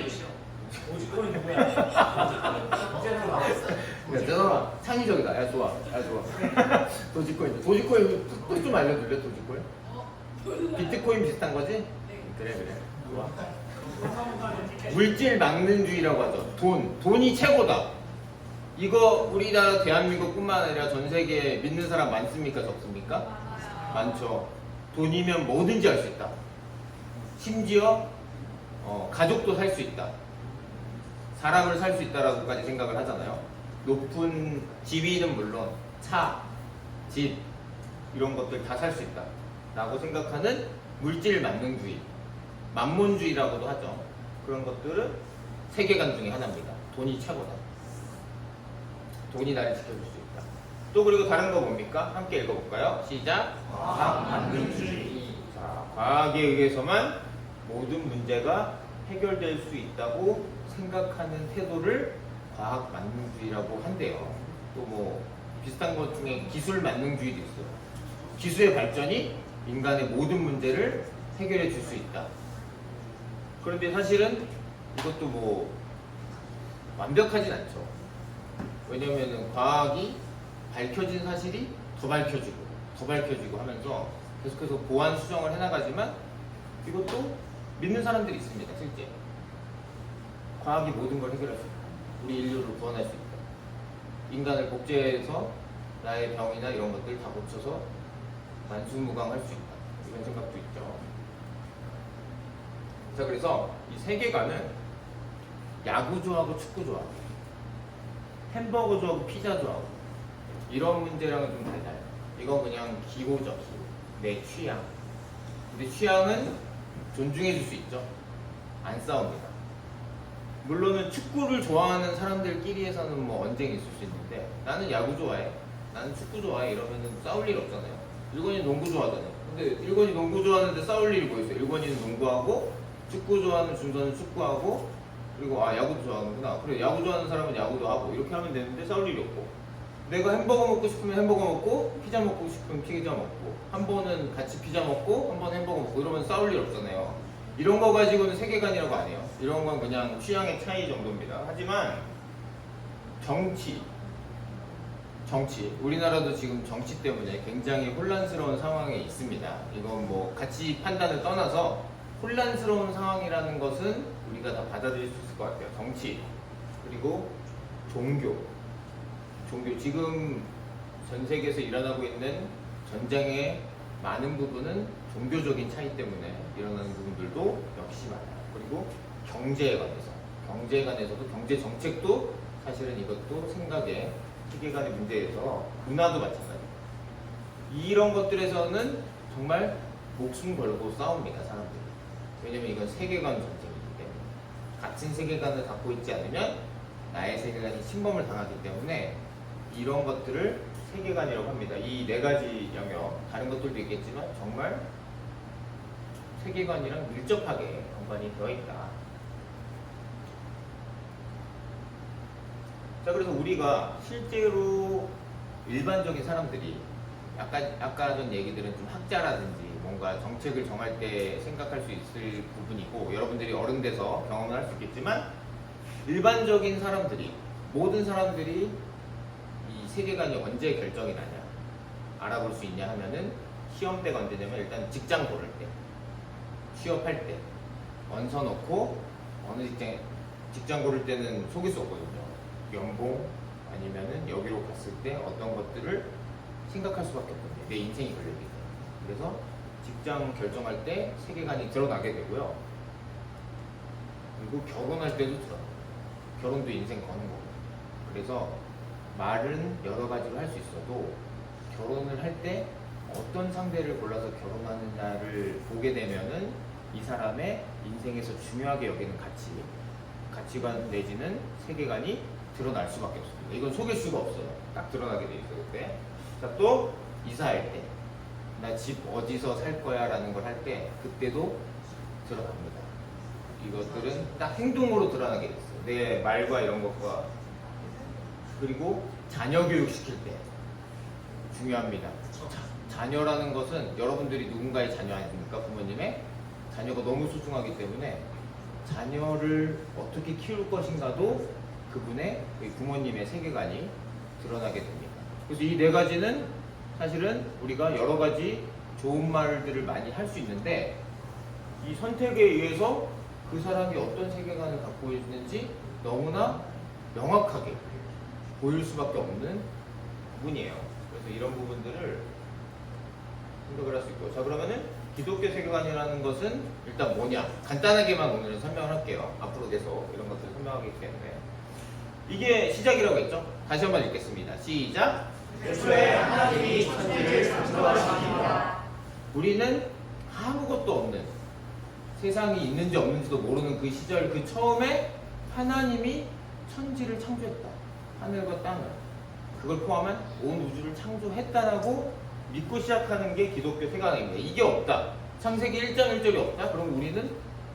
오직거리 누구야? 야, 제가 창의적이다. 야, 좋아. 야, 좋아. 도지코인. 도지코인 좀 알려줄래? 도지코인? 비트코인 비슷한 거지? 그래. 좋아. 물질 막는주의라고 하죠. 돈이 최고다. 이거 우리나라 대한민국뿐만 아니라 전 세계에 믿는 사람 많습니까? 적습니까? 많죠. 돈이면 뭐든지 할 수 있다. 심지어 가족도 살 수 있다. 사람을 살 수 있다라고까지 생각을 하잖아요. 높은 지위는 물론 차, 집 이런 것들 다 살 수 있다 라고 생각하는 물질 만능주의, 만몬주의라고도 하죠. 그런 것들은 세계관 중에 하나입니다. 돈이 최고다. 돈이 나를 지켜줄 수 있다. 또 그리고 다른 거 뭡니까? 함께 읽어볼까요? 시작. 과학 만능주의. 자, 과학에 의해서만 모든 문제가 해결될 수 있다고 생각하는 태도를 과학 만능주의라고 한대요. 또 뭐 비슷한 것 중에 기술 만능주의도 있어요. 기술의 발전이 인간의 모든 문제를 해결해 줄 수 있다. 그런데 사실은 이것도 뭐 완벽하진 않죠. 왜냐면은 과학이 밝혀진 사실이 더 밝혀지고 하면서 계속해서 보완 수정을 해나가지만 이것도 믿는 사람들이 있습니다. 실제 과학이 모든 걸 해결할 수 있다. 우리 인류를 구원할 수 있다. 인간을 복제해서 나의 병이나 이런 것들 다 고쳐서 만수무강할 수 있다. 이런 생각도 있죠. 자, 그래서 이 세계관은 야구 좋아하고 축구 좋아하고 햄버거 좋아하고 피자 좋아하고 이런 문제랑은 좀 달라요. 이건 그냥 기호죠, 기호. 내 취향. 근데 취향은 존중해 줄 수 있죠. 안 싸웁니다. 물론은 축구를 좋아하는 사람들끼리에서는 뭐 언쟁이 있을 수 있는데 나는 야구 좋아해, 나는 축구 좋아해 이러면은 싸울 일 없잖아요. 일본이 농구 좋아하잖아요. 근데 일본이 농구 좋아하는데 싸울 일이 뭐 있어요? 일본인은 농구하고 축구 좋아하는 중선은 축구하고 그리고 야구도 좋아하는구나. 그래, 야구 좋아하는 사람은 야구도 하고 이렇게 하면 되는데 싸울 일이 없고 내가 햄버거 먹고 싶으면 햄버거 먹고 피자 먹고 싶으면 피자 먹고 한 번은 같이 피자 먹고 한 번은 햄버거 먹고 이러면 싸울 일 없잖아요. 이런 거 가지고는 세계관이라고 안 해요. 이런 건 그냥 취향의 차이 정도입니다. 하지만 정치 우리나라도 지금 정치 때문에 굉장히 혼란스러운 상황에 있습니다. 이건 뭐 가치 판단을 떠나서 혼란스러운 상황이라는 것은 우리가 다 받아들일 수 있을 것 같아요. 정치 그리고 종교 지금 전 세계에서 일어나고 있는 전쟁의 많은 부분은 종교적인 차이 때문에 일어나는 부분들도 역시 많아요. 그리고 경제에 관해서도 경제 정책도 사실은 이것도 생각의 세계관의 문제에서 문화도 마찬가지예요. 이런 것들에서는 정말 목숨 걸고 싸웁니다, 사람들이. 왜냐면 이건 세계관 전쟁이기 때문에 같은 세계관을 갖고 있지 않으면 나의 세계관이 침범을 당하기 때문에 이런 것들을 세계관이라고 합니다. 이 네 가지 영역, 다른 것들도 있겠지만 정말 세계관이랑 밀접하게 연관이 되어 있다. 자, 그래서 우리가 실제로 일반적인 사람들이 아까 전 얘기들은 좀 학자라든지 뭔가 정책을 정할 때 생각할 수 있을 부분이고 여러분들이 어른 돼서 경험을 할 수 있겠지만 일반적인 사람들이 모든 사람들이 이 세계관이 언제 결정이 나냐 알아볼 수 있냐 하면은 시험 때가 언제냐면 일단 직장 고를 때 취업할 때 원서 넣고 어느 직장 고를 때는 속일 수 없거든요. 연봉 아니면은 여기로 갔을 때 어떤 것들을 생각할 수밖에 없거든요. 내 인생이 걸려있기 때문에. 그래서 직장 결정할 때 세계관이 드러나게 되고요. 그리고 결혼할 때도 드러나요. 결혼도 인생 거는 거고. 그래서 말은 여러 가지로 할 수 있어도 결혼을 할 때 어떤 상대를 골라서 결혼하느냐를 보게 되면은 이 사람의 인생에서 중요하게 여기는 가치관 내지는 세계관이 드러날 수밖에 없습니다. 이건 속일 수가 없어요. 딱 드러나게 돼 있어요. 그때. 자, 또 이사할 때, 나 집 어디서 살 거야 라는 걸 할 때 그때도 드러납니다. 이것들은 딱 행동으로 드러나게 됐어요. 내 말과 이런 것과. 그리고 자녀 교육 시킬 때 중요합니다. 자녀라는 것은 여러분들이 누군가의 자녀 아닙니까? 부모님의 자녀가 너무 소중하기 때문에 자녀를 어떻게 키울 것인가도 그분의 부모님의 세계관이 드러나게 됩니다. 그래서 이 네 가지는 사실은 우리가 여러 가지 좋은 말들을 많이 할 수 있는데 이 선택에 의해서 그 사람이 어떤 세계관을 갖고 있는지 너무나 명확하게 보일 수밖에 없는 부분이에요. 그래서 이런 부분들을 생각을 할 수 있고, 자, 그러면은 기독교 세계관이라는 것은 일단 뭐냐 간단하게만 오늘은 설명을 할게요. 앞으로 계속 이런 것들을 설명하기 때문에 이게 시작이라고 했죠. 다시 한번 읽겠습니다. 시작. 애초에 하나님이 천지를 창조하십니다. 우리는 아무것도 없는 세상이 있는지 없는지도 모르는 그 시절 그 처음에 하나님이 천지를 창조했다. 하늘과 땅을 그걸 포함한 온 우주를 창조했다라고 믿고 시작하는 게 기독교 세계관입니다. 이게 없다. 창세기 1장 1절이 없다. 그럼 우리는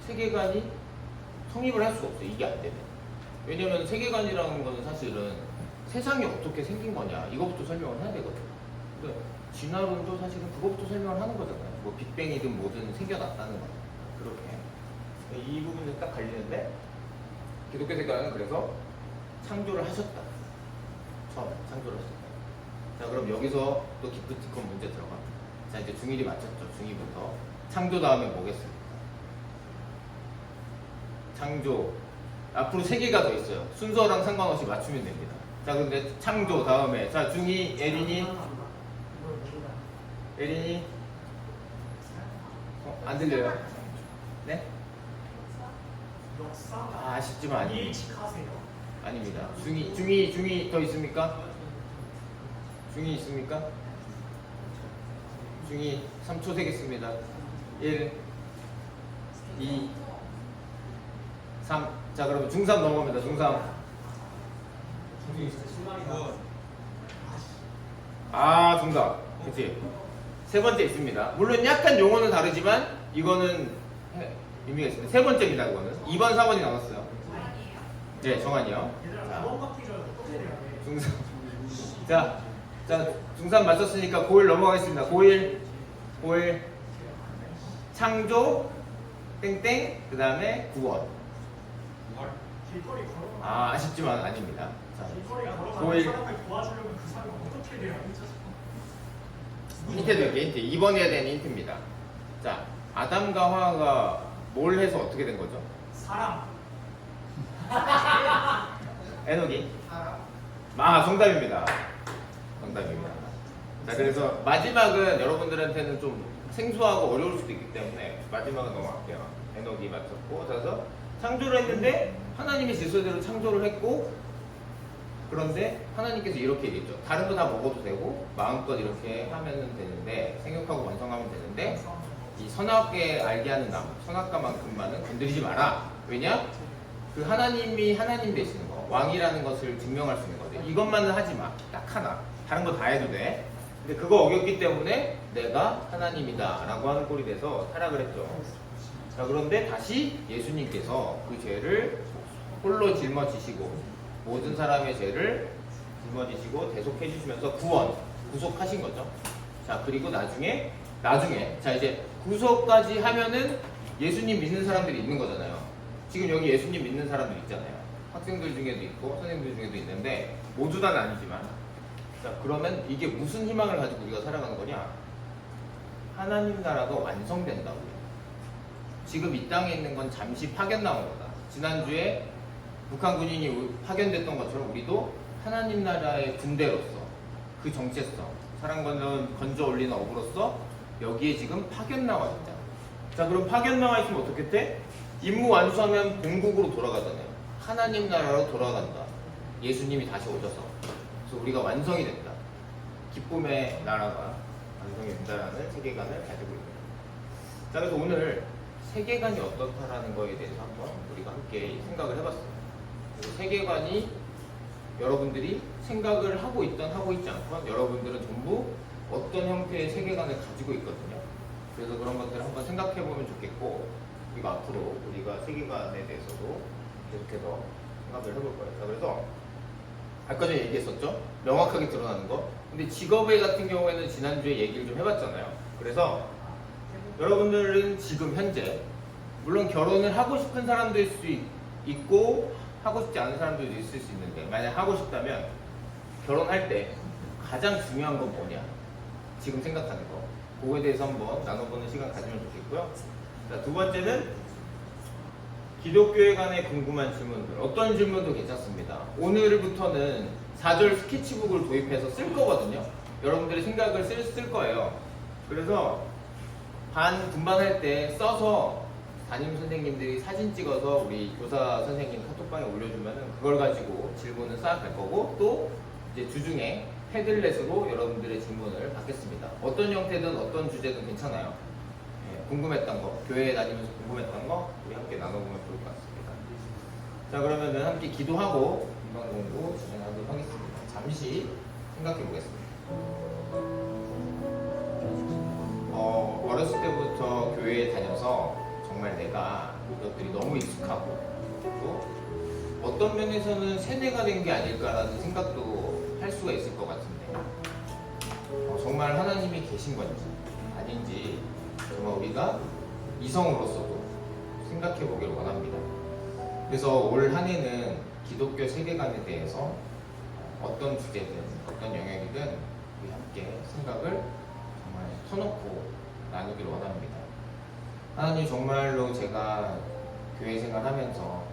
세계관이 성립을 할 수가 없어요. 이게 안 되면. 왜냐면 세계관이라는 거는 사실은 세상이 어떻게 생긴 거냐 이거부터 설명을 해야 되거든요. 그러니까 진화론도 사실은 그것부터 설명을 하는 거잖아요. 뭐 빅뱅이든 뭐든 생겨났다는 거죠. 그렇게 이 부분은 딱 갈리는데 기독교 세계관은 그래서 창조를 하셨다. 처음에 창조를 하셨다. 자, 그럼 여기서 또 기프티콘 문제 들어갑니다. 자, 이제 중1이 맞췄죠. 중2부터. 창조 다음에 뭐겠습니까? 창조. 앞으로 3개가 더 있어요. 순서랑 상관없이 맞추면 됩니다. 자, 근데 창조 다음에. 자, 중2, 에린이. 에린이. 안 들려요? 네? 역사? 아, 아쉽지만 아닙니다. 일찍하세요. 아닙니다. 중이 더 있습니까? 중이 있습니까? 중이 3초 세겠습니다. 1, 2, 3. 자, 그러면 중3 넘어갑니다. 중3. 아, 정답. 그치? 세 번째 있습니다. 물론 약간 용어는 다르지만 이거는 의미가 있습니다. 세 번째입니다. 이거는 2번, 4번이 나왔어요. 네, 정한이요. 얘들아, 자, 그런 거 필요해. 어떻게 해야 돼? 중3. 자, 중3 맞췄으니까 고1 넘어가겠습니다. 고1 창조 땡땡 그 다음에 9원. 길거리 걸어. 아, 아쉽지만 아닙니다. 자, 길거리 걸어가는 고일. 사람을 도와주려면 그 사람이 어떻게 돼야 되지? 힌트 드릴게요. 힌트. 2번 해야 되는 힌트입니다. 자, 아담과 하와가 뭘 해서 어떻게 된 거죠? 사람. 에녹이? 아, 정답입니다. 정답입니다. 자, 그래서 마지막은 여러분들한테는 좀 생소하고 어려울 수도 있기 때문에 마지막은 넘어갈게요. 에녹이 맞췄고, 그래서 창조를 했는데 하나님의 질서대로 창조를 했고, 그런데 하나님께서 이렇게 얘기했죠. 다른 거 다 먹어도 되고 마음껏 이렇게 하면 되는데, 생육하고 완성하면 되는데 이 선악계 알게 하는 나무, 선악과만큼만은 건드리지 마라. 왜냐? 그 하나님이 하나님 되시는 거, 왕이라는 것을 증명할 수 있는 거죠. 이것만은 하지 마. 딱 하나. 다른 거 다 해도 돼. 근데 그거 어겼기 때문에 내가 하나님이다 라고 하는 꼴이 돼서 타락을 했죠. 자, 그런데 다시 예수님께서 그 죄를 홀로 짊어지시고 모든 사람의 죄를 짊어지시고 대속해 주시면서 구속하신 거죠. 자, 그리고 나중에 자, 이제 구속까지 하면은 예수님 믿는 사람들이 있는 거잖아요. 지금 여기 예수님 믿는 사람들 있잖아요. 학생들 중에도 있고 선생님들 중에도 있는데 모두 다는 아니지만, 자, 그러면 이게 무슨 희망을 가지고 우리가 살아가는 거냐? 하나님 나라가 완성된다고요. 지금 이 땅에 있는 건 잠시 파견 나온 거다. 지난주에 북한 군인이 파견됐던 것처럼 우리도 하나님 나라의 군대로서 그 정체성, 사랑 건져 올리는 업으로서 여기에 지금 파견 나와 있다. 자, 그럼 파견 나와 있으면 어떻게 돼? 임무 완수하면 본국으로 돌아가잖아요. 하나님 나라로 돌아간다. 예수님이 다시 오셔서. 그래서 우리가 완성이 된다. 기쁨의 나라가 완성이 된다라는 세계관을 가지고 있습니다. 자, 그래서 오늘 세계관이 어떻다라는 거에 대해서 한번 우리가 함께 생각을 해봤어요. 그래서 세계관이 여러분들이 생각을 하고 있던 하고 있지 않건 여러분들은 전부 어떤 형태의 세계관을 가지고 있거든요. 그래서 그런 것들을 한번 생각해 보면 좋겠고, 그리고 앞으로 우리가 세계관에 대해서도 계속해서 생각을 해볼 거예요. 자, 그래서 아까 전에 얘기했었죠? 명확하게 드러나는 거. 근데 직업의 같은 경우에는 지난주에 얘기를 좀 해봤잖아요. 그래서 여러분들은 지금 현재 물론 결혼을 하고 싶은 사람도 있을 수 있고 하고 싶지 않은 사람들도 있을 수 있는데, 만약 하고 싶다면 결혼할 때 가장 중요한 건 뭐냐? 지금 생각하는 거. 그거에 대해서 한번 나눠보는 시간 가지면 좋겠고요. 자, 두 번째는 기독교에 관해 궁금한 질문들. 어떤 질문도 괜찮습니다. 오늘부터는 4절 스케치북을 도입해서 쓸 거거든요. 여러분들이 생각을 쓸 거예요. 그래서 분반할 때 써서 담임 선생님들이 사진 찍어서 우리 교사 선생님 카톡방에 올려주면은 그걸 가지고 질문을 쌓아갈 거고, 또 이제 주중에 패들렛으로 여러분들의 질문을 받겠습니다. 어떤 형태든 어떤 주제든 괜찮아요. 예, 궁금했던 거, 교회에 다니면서 궁금했던 거 우리 함께 나눠보면 좋을 것 같습니다. 자, 그러면은 함께 기도하고 이번 공부 진행하도록 하겠습니다. 잠시 생각해 보겠습니다. 어렸을 때부터 교회에 다녀서 정말 내가 이것들이 너무 익숙하고, 또 어떤 면에서는 세뇌가 된 게 아닐까라는 생각도 할 수가 있을 것 같은데, 정말 하나님이 계신 건지 아닌지 정말 우리가 이성으로서도 생각해 보기를 원합니다. 그래서 올 한 해는 기독교 세계관에 대해서 어떤 주제든 어떤 영역이든 우리 함께 생각을 정말 정말 터놓고 나누기를 원합니다. 하나님, 정말로 제가 교회 생활하면서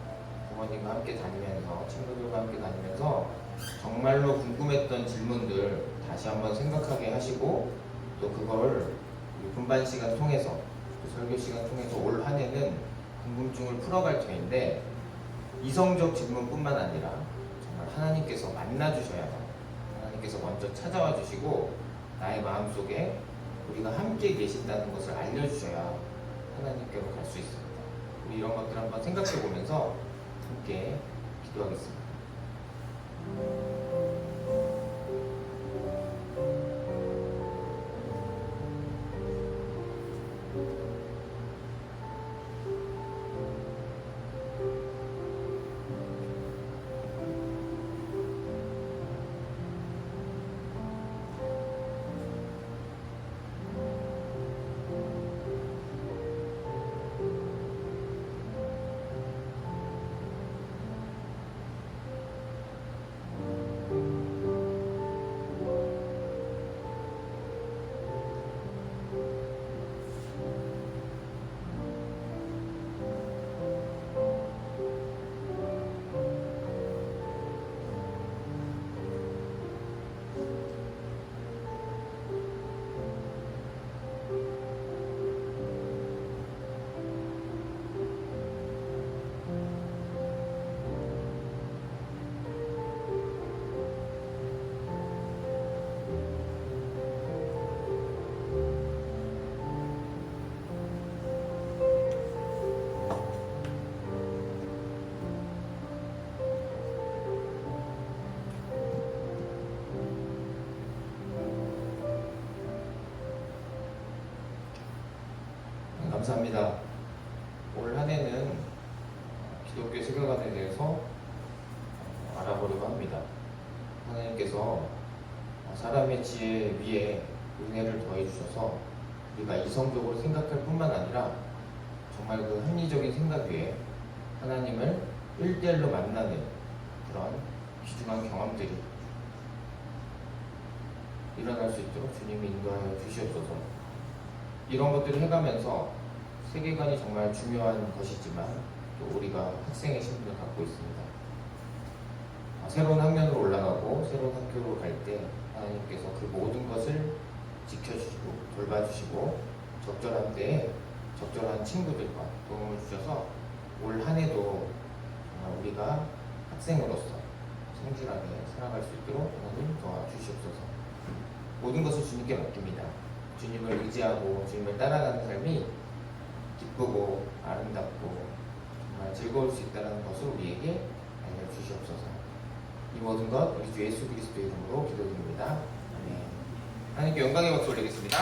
부모님과 함께 다니면서 친구들과 함께 다니면서 정말로 궁금했던 질문들 다시 한번 생각하게 하시고, 또 그걸 우리 분반 시간 통해서 또 설교 시간 통해서 올 한 해는 궁금증을 풀어갈 터인데, 이성적 질문뿐만 아니라 정말 하나님께서 만나주셔야 해요. 하나님께서 먼저 찾아와 주시고 나의 마음속에 우리가 함께 계신다는 것을 알려주셔야 하나님께로 갈 수 있습니다. 우리 이런 것들 한번 생각해 보면서 함께 기도하겠습니다. 감사합니다. 올 한 해는 기독교 세계관에 대해서 알아보려고 합니다. 하나님께서 사람의 지혜 위에 은혜를 더해 주셔서 우리가 이성적으로 생각할 뿐만 아니라 정말 그 합리적인 생각 위에 하나님을 1대1로 만나는 그런 귀중한 경험들이 일어날 수 있도록 주님이 인도하여 주시옵소서. 이런 것들을 해가면서 세계관이 정말 중요한 것이지만 또 우리가 학생의 신분을 갖고 있습니다. 새로운 학년으로 올라가고 새로운 학교로 갈 때 하나님께서 그 모든 것을 지켜주시고 돌봐주시고 적절한 때에 적절한 친구들과 도움을 주셔서 올 한 해도 정말 우리가 학생으로서 성실하게 살아갈 수 있도록 하나님 도와주시옵소서. 모든 것을 주님께 맡깁니다. 주님을 의지하고 주님을 따라가는 삶이 기쁘고 아름답고 정말 즐거울 수 있다는 것을 우리에게 알려주시옵소서. 이 모든 것 우리 주 예수 그리스도의 이름으로 기도드립니다. 아멘. 하나님께 영광의 박수 올리겠습니다.